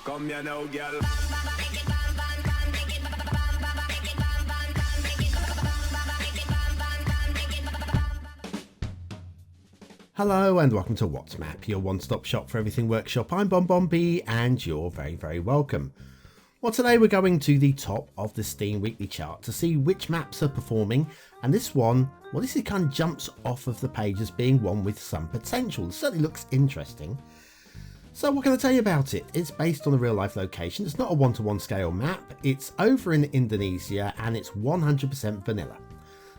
Come here now, girl. Hello and welcome to What's Map, your one-stop shop for everything workshop. I'm BonBonB and you're very, very welcome. Well, today we're going to the top of the Steam weekly chart to see which maps are performing, and this one, well, this kind of jumps off of the page as being one with some potential. It certainly looks interesting. So what can I tell you about it? It's based on a real life location. It's not a one-to-one scale map. It's over in Indonesia and it's 100% vanilla.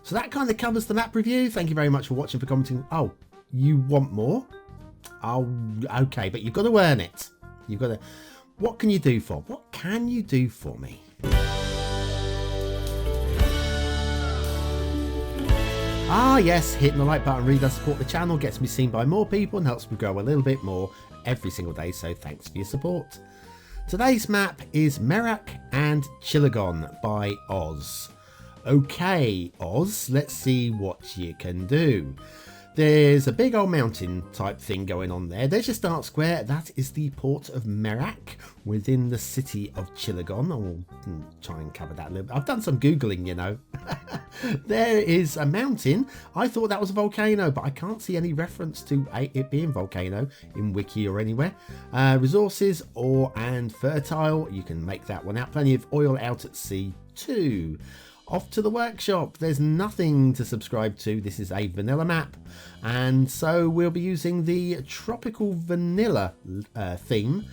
So that kind of covers the map review. Thank you very much for watching, for commenting. Oh, you want more? Oh, okay, but you've got to earn it. You've got to. What can you do for? What can you do for me? Ah, yes, hitting the like button really does support the channel, gets me seen by more people and helps me grow a little bit more every single day, so thanks for your support. Today's map is MERAK and Cilegon by Oz. Okay, Oz, let's see what you can do. There's a big old mountain type thing going on there. There's your start square. That is the port of MERAK within the city of Cilegon. I'll try and cover that a little bit. I've done some Googling, you know. There is a mountain. I thought that was a volcano, but I can't see any reference to it being volcano in Wiki or anywhere. Resources, ore and fertile. You can make that one out. Plenty of oil out at sea too. Off to the workshop. There's nothing to subscribe to. This is a vanilla map, and so we'll be using the tropical vanilla theme.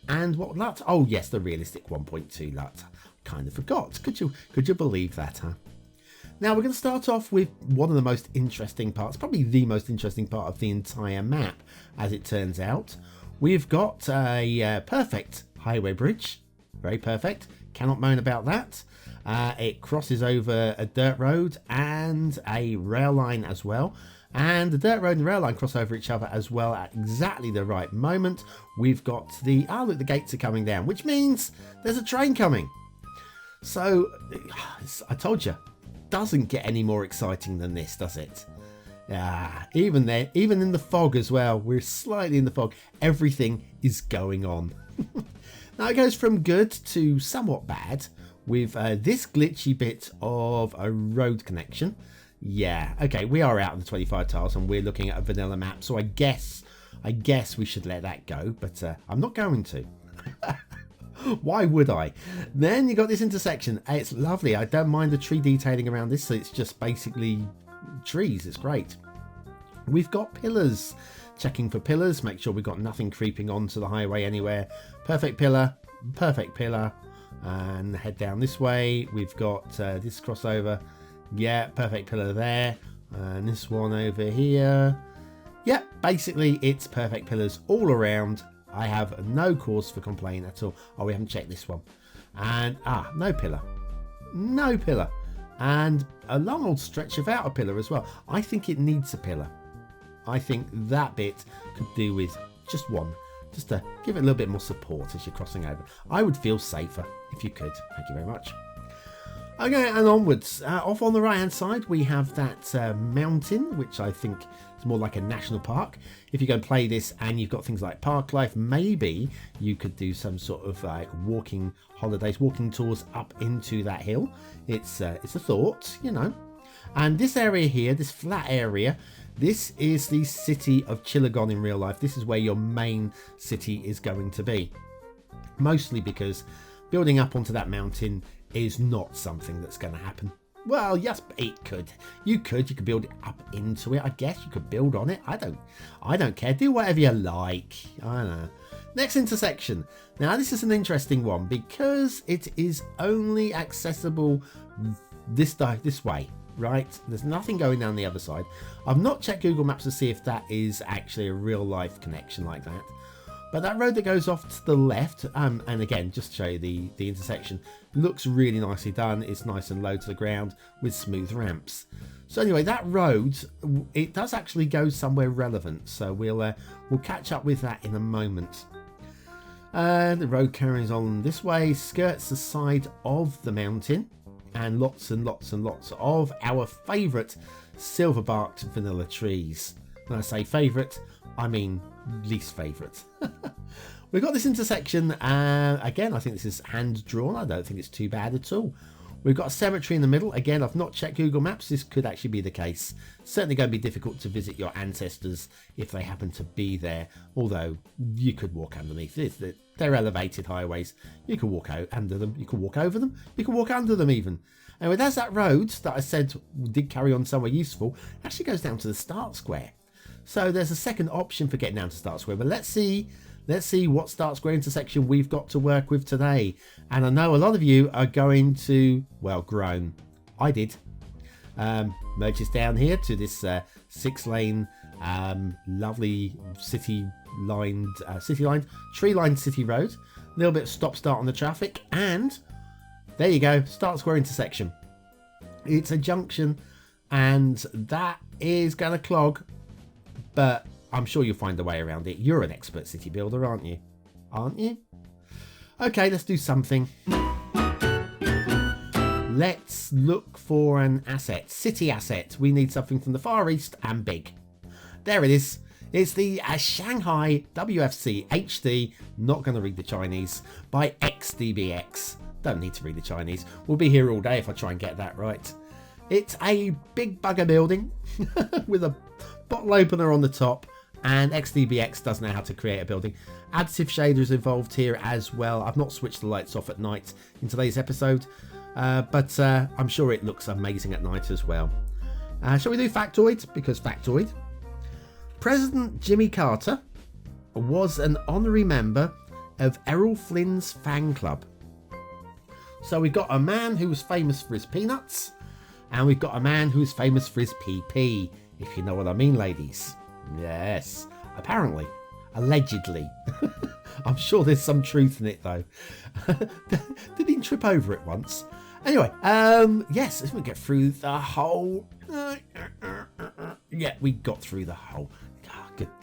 And what LUT? Oh yes, the realistic 1.2 LUT. Kind of forgot. Could you believe that, huh? Now we're going to start off with one of the most interesting parts, probably the most interesting part of the entire map, as it turns out. We've got a perfect highway bridge. Very perfect. Cannot moan about that. It crosses over a dirt road and a rail line as well, and the dirt road and rail line cross over each other as well at exactly the right moment. We've got the look, the gates are coming down, which means there's a train coming. So I told you, doesn't get any more exciting than this, does it? Yeah, even there, even in the fog as well, we're slightly in the fog, everything is going on. Now it goes from good to somewhat bad with this glitchy bit of a road connection. Yeah, okay, we are out of the 25 tiles and we're looking at a vanilla map, so I guess we should let that go, but I'm not going to. Why would I? Then you got this intersection. It's lovely. I don't mind the tree detailing around this, so it's just basically trees. It's great. We've got pillars. Checking for pillars, make sure we've got nothing creeping onto the highway anywhere. Perfect pillar, and head down this way. We've got this crossover. Yeah, perfect pillar there, and this one over here. Yeah, basically it's perfect pillars all around. I have no cause for complaint at all. Oh, we haven't checked this one. And no pillar, and a long old stretch of outer pillar as well. I think it needs a pillar. I think that bit could do with just one, just to give it a little bit more support as you're crossing over. I would feel safer if you could. Thank you very much. Okay, and onwards. Off on the right hand side we have that mountain, which I think is more like a national park. If you go and play this and you've got things like park life, maybe you could do some sort of like walking holidays, walking tours up into that hill. It's a thought, you know. And this area here, this flat area, this is the city of Cilegon in real life. This is where your main city is going to be. Mostly because building up onto that mountain is not something that's going to happen. Well, yes, it could. You could build it up into it. I guess you could build on it. I don't care. Do whatever you like. I don't know. Next intersection. Now, this is an interesting one because it is only accessible this way. Right, there's nothing going down the other side. I've not checked Google Maps to see if that is actually a real life connection like that, but that road that goes off to the left, and again just to show you the intersection, looks really nicely done. It's nice and low to the ground with smooth ramps. So anyway, that road, it does actually go somewhere relevant, so we'll catch up with that in a moment. The road carries on this way, skirts the side of the mountain, and lots of our favourite silver-barked vanilla trees. When I say favourite, I mean least favourite. we've got this intersection. Again, I think this is hand drawn. I don't think it's too bad at all. We've got a cemetery in the middle. Again, I've not checked Google Maps. This could actually be the case. Certainly going to be difficult to visit your ancestors if they happen to be there. Although you could walk underneath this. They're elevated highways. You can walk out under them. You can walk over them. You can walk under them even. Anyway, there's that road that I said did carry on somewhere useful. It actually goes down to the Start Square. So there's a second option for getting down to Start Square. But let's see what Start Square intersection we've got to work with today. And I know a lot of you are going to, well, groan. I did. Merges down here to this 6-lane, lovely tree-lined city road. A little bit of stop-start on the traffic. And there you go, Start Square intersection. It's a junction, and that is going to clog. But I'm sure you'll find a way around it. You're an expert city builder, aren't you? Aren't you? Okay, let's do something. Let's look for an asset. City asset. We need something from the Far East and big. There it is. It's the Shanghai WFC HD. Not going to read the Chinese. By XDBX. Don't need to read the Chinese. We'll be here all day if I try and get that right. It's a big bugger building with a bottle opener on the top. And XDBX does know how to create a building. Additive shaders involved here as well. I've not switched the lights off at night in today's episode, but I'm sure it looks amazing at night as well. Shall we do factoid? Because factoid. President Jimmy Carter was an honorary member of Errol Flynn's fan club. So we've got a man who was famous for his peanuts, and we've got a man who's famous for his PP, if you know what I mean, ladies. Yes, apparently, allegedly. I'm sure there's some truth in it though. Did he trip over it once? Anyway, yes, let's get through the whole. Yeah, we got through the whole.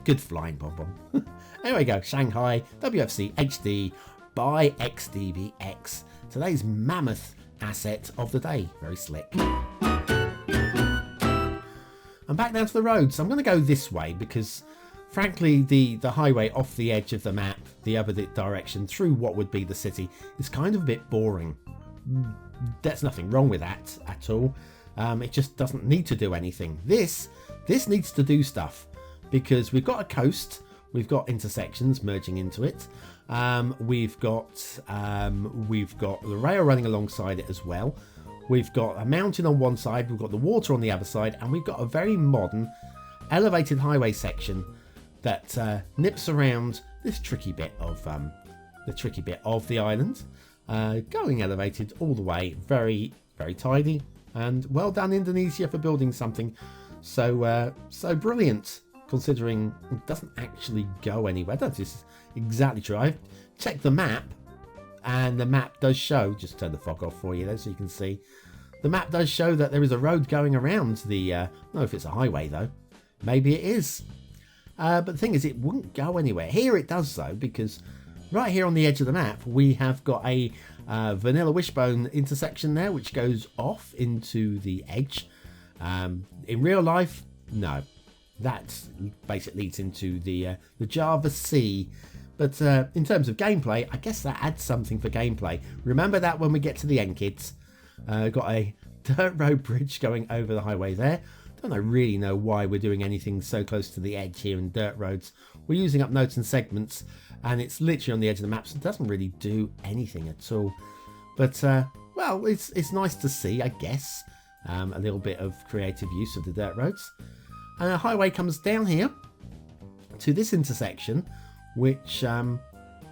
Good flying, BonBonB. Anyway, go Shanghai WFC HD by XDBX. Today's mammoth asset of the day. Very slick. I'm back down to the road, so I'm going to go this way because, frankly, the highway off the edge of the map, the other direction through what would be the city, is kind of a bit boring. There's nothing wrong with that at all. It just doesn't need to do anything. This needs to do stuff because we've got a coast, we've got intersections merging into it, we've got the rail running alongside it as well. We've got a mountain on one side, we've got the water on the other side, and we've got a very modern elevated highway section that nips around this tricky bit of the island, going elevated all the way. Very, very tidy, and well done, Indonesia, for building something so brilliant, considering it doesn't actually go anywhere. That is exactly true. I've checked the map, and the map does show, just turn the fog off for you there so you can see, the map does show that there is a road going around the, I don't know if it's a highway though, maybe it is, but the thing is it wouldn't go anywhere. Here it does though, because right here on the edge of the map we have got a vanilla wishbone intersection there which goes off into the edge. In real life, no, that basically leads into the Java Sea. But in terms of gameplay, I guess that adds something for gameplay. Remember that when we get to the end, kids. Got a dirt road bridge going over the highway there. Don't really know why we're doing anything so close to the edge here in dirt roads. We're using up nodes and segments, and it's literally on the edge of the map, so it doesn't really do anything at all. But, well, it's nice to see, I guess. A little bit of creative use of the dirt roads. And a highway comes down here to this intersection, which I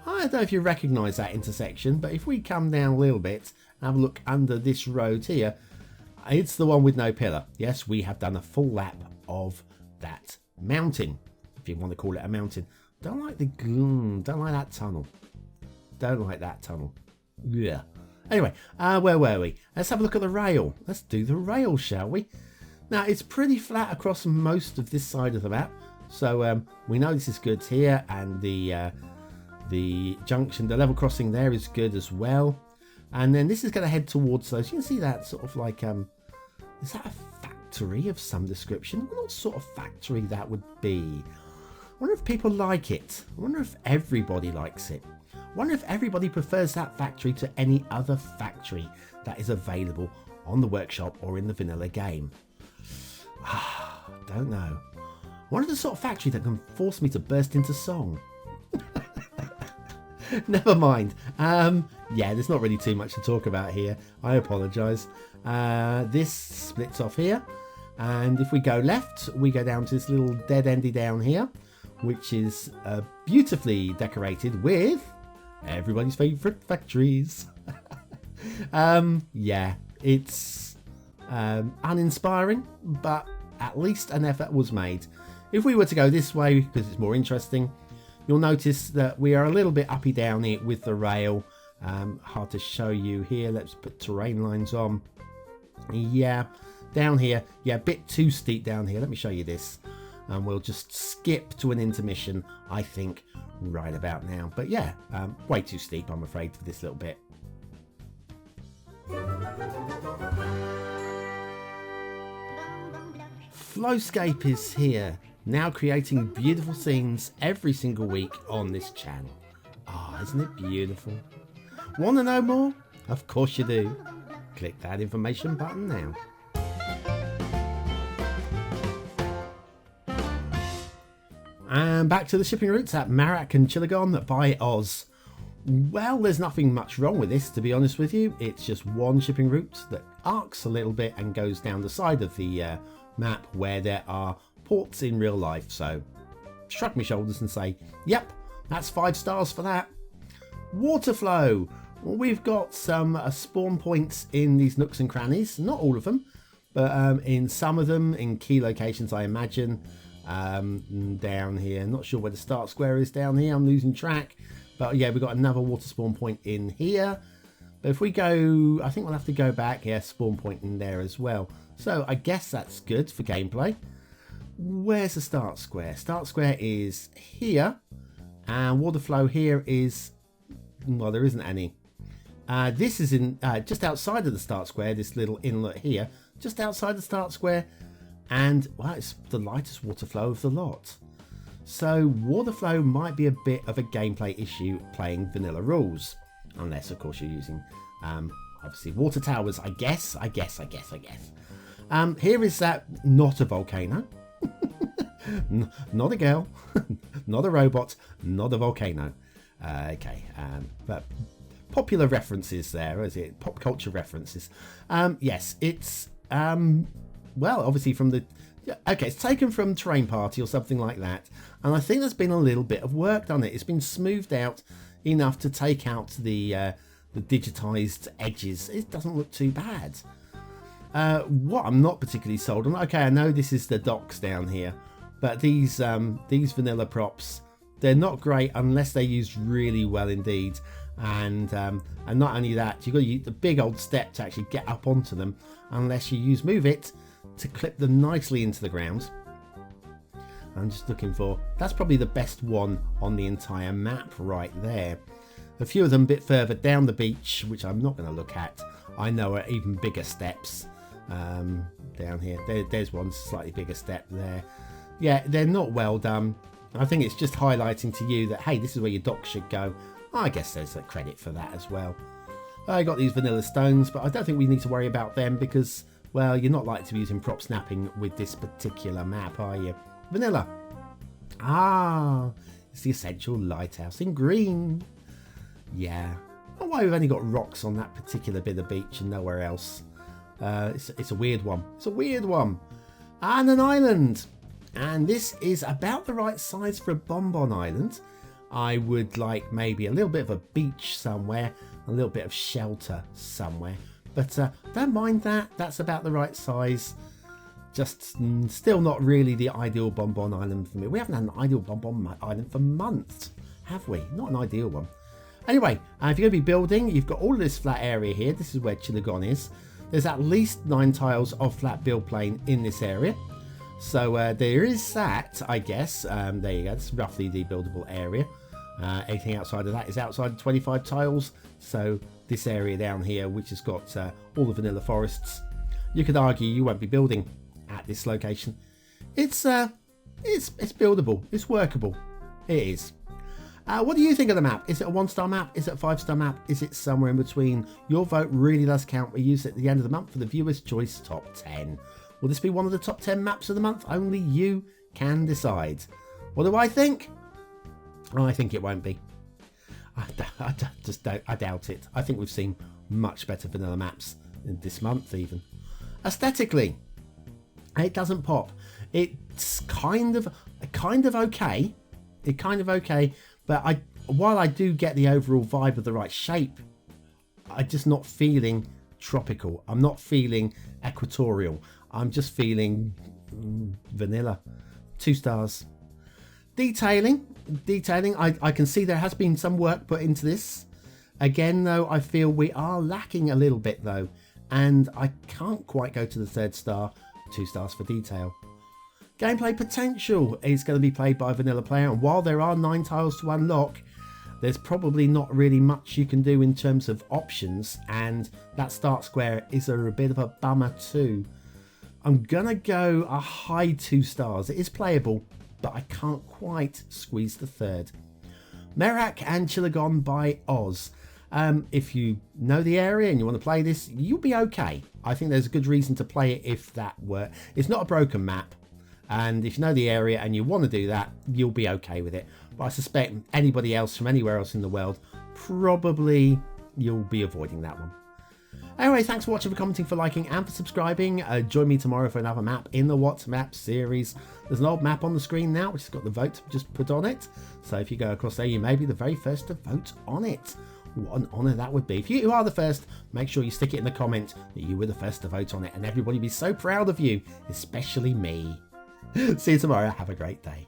don't know if you recognise that intersection, but if we come down a little bit and have a look under this road here, it's the one with no pillar. Yes, we have done a full lap of that mountain, if you want to call it a mountain. Don't like that tunnel. Don't like that tunnel. Yeah. Anyway, where were we? Let's have a look at the rail. Let's do the rail, shall we? Now, it's pretty flat across most of this side of the map. So we know this is good here, and the junction, the level crossing there is good as well. And then this is going to head towards those. You can see that sort of like, is that a factory of some description? What sort of factory that would be? wonder if people like it. I wonder if everybody likes it. I wonder if everybody prefers that factory to any other factory that is available on the workshop or in the vanilla game. Don't know. I wonder the sort of factory that can force me to burst into song. Never mind. Yeah, there's not really too much to talk about here. I apologise. This splits off here. And if we go left, we go down to this little dead endy down here, which is beautifully decorated with everybody's favourite factories. Yeah, it's uninspiring, but at least an effort was made. If we were to go this way, because it's more interesting, you'll notice that we are a little bit uppy down here with the rail. Hard to show you here. Let's put terrain lines on. Yeah, down here. Yeah, a bit too steep down here. Let me show you this. And we'll just skip to an intermission, I think, right about now. But yeah, way too steep, I'm afraid, for this little bit. Flowscape is here, now creating beautiful scenes every single week on this channel. Ah, isn't it beautiful? Want to know more? Of course you do. Click that information button now. And back to the shipping routes at MERAK and Cilegon by Oz. Well, there's nothing much wrong with this, to be honest with you. It's just one shipping route that arcs a little bit and goes down the side of the map where there are ports in real life. So shrug my shoulders and say, yep, that's 5 stars for that. Water flow. Well, we've got some spawn points in these nooks and crannies. Not all of them, but in some of them, in key locations, I imagine. Down here, not sure where the start square is down here. I'm losing track. But yeah, we've got another water spawn point in here. But if we go, I think we'll have to go back. Yeah, spawn point in there as well. So I guess that's good for gameplay. Where's the start square? Start square is here. And water flow here is, well, there isn't any. This is in just outside of the start square, this little inlet here. Just outside the start square. And, well, it's the lightest water flow of the lot. So water flow might be a bit of a gameplay issue playing vanilla rules. Unless, of course, you're using, obviously, water towers, I guess. Here is that, not a volcano. Not a girl. Not a robot. Not a volcano. Okay, but popular references there, is it? Pop culture references. Yes, it's, well, obviously from the... Okay, it's taken from Terrain Party or something like that. And I think there's been a little bit of work done. It's been smoothed out enough to take out the digitized edges. It doesn't look too bad. What I'm not particularly sold on... Okay, I know this is the docks down here. But these vanilla props, they're not great unless they're used really well indeed. And not only that, you've got to use the big old step to actually get up onto them. Unless you use Move It to clip them nicely into the ground. I'm just looking for... That's probably the best one on the entire map right there. A few of them a bit further down the beach, which I'm not going to look at. I know are even bigger steps down here. There's one slightly bigger step there. Yeah, they're not well done. I think it's just highlighting to you that, hey, this is where your dock should go. I guess there's a credit for that as well. I got these vanilla stones, but I don't think we need to worry about them because... Well, you're not likely to be using prop snapping with this particular map, are you? Vanilla. Ah, it's the essential lighthouse in green. Yeah. I don't know why we've only got rocks on that particular bit of beach and nowhere else. It's a weird one. It's a weird one. And an island. And this is about the right size for a bonbon island. I would like maybe a little bit of a beach somewhere, a little bit of shelter somewhere. But don't mind that. That's about the right size. Just still not really the ideal bonbon island for me. We haven't had an ideal bonbon island for months, have we? Not an ideal one. Anyway, if you're going to be building, you've got all of this flat area here. This is where Cilegon is. There's at least 9 tiles of flat build plane in this area. So there is that, I guess. There you go. That's roughly the buildable area. Anything outside of that is outside the 25 tiles. So this area down here, which has got all the vanilla forests, you could argue you won't be building at this location. It's it's buildable, it's workable. It is. What do you think of the map? Is it a 1-star map? Is it a 5-star map? Is it somewhere in between? Your vote really does count. We use it at the end of the month for the Viewers' Choice Top 10. Will this be one of the top 10 maps of the month? Only you can decide. What do I think? I think it won't be. I doubt it. I think we've seen much better vanilla maps in this month even. Aesthetically, it doesn't pop. It's kind of okay. It's kind of okay, but while I do get the overall vibe of the right shape, I'm just not feeling tropical. I'm not feeling equatorial. I'm just feeling vanilla. 2 stars. Detailing, I can see there has been some work put into this. Again, though, I feel we are lacking a little bit, though, and I can't quite go to the 3rd star. 2 stars for detail. Gameplay potential is going to be played by a vanilla player, and while there are 9 tiles to unlock, there's probably not really much you can do in terms of options, and that start square is a bit of a bummer too. I'm gonna go a high 2 stars. It is playable, but I can't quite squeeze the 3rd. MERAK and Cilegon by Oz. If you know the area and you want to play this, you'll be okay. I think there's a good reason to play it if that were. It's not a broken map, and if you know the area and you want to do that, you'll be okay with it. But I suspect anybody else from anywhere else in the world, probably you'll be avoiding that one. Anyway, thanks for watching, for commenting, for liking, and for subscribing. Join me tomorrow for another map in the What Map series. There's an old map on the screen now, which has got the vote just put on it. So if you go across there, you may be the very first to vote on it. What an honour that would be. If you are the first, make sure you stick it in the comment that you were the first to vote on it, and everybody will be so proud of you, especially me. See you tomorrow. Have a great day.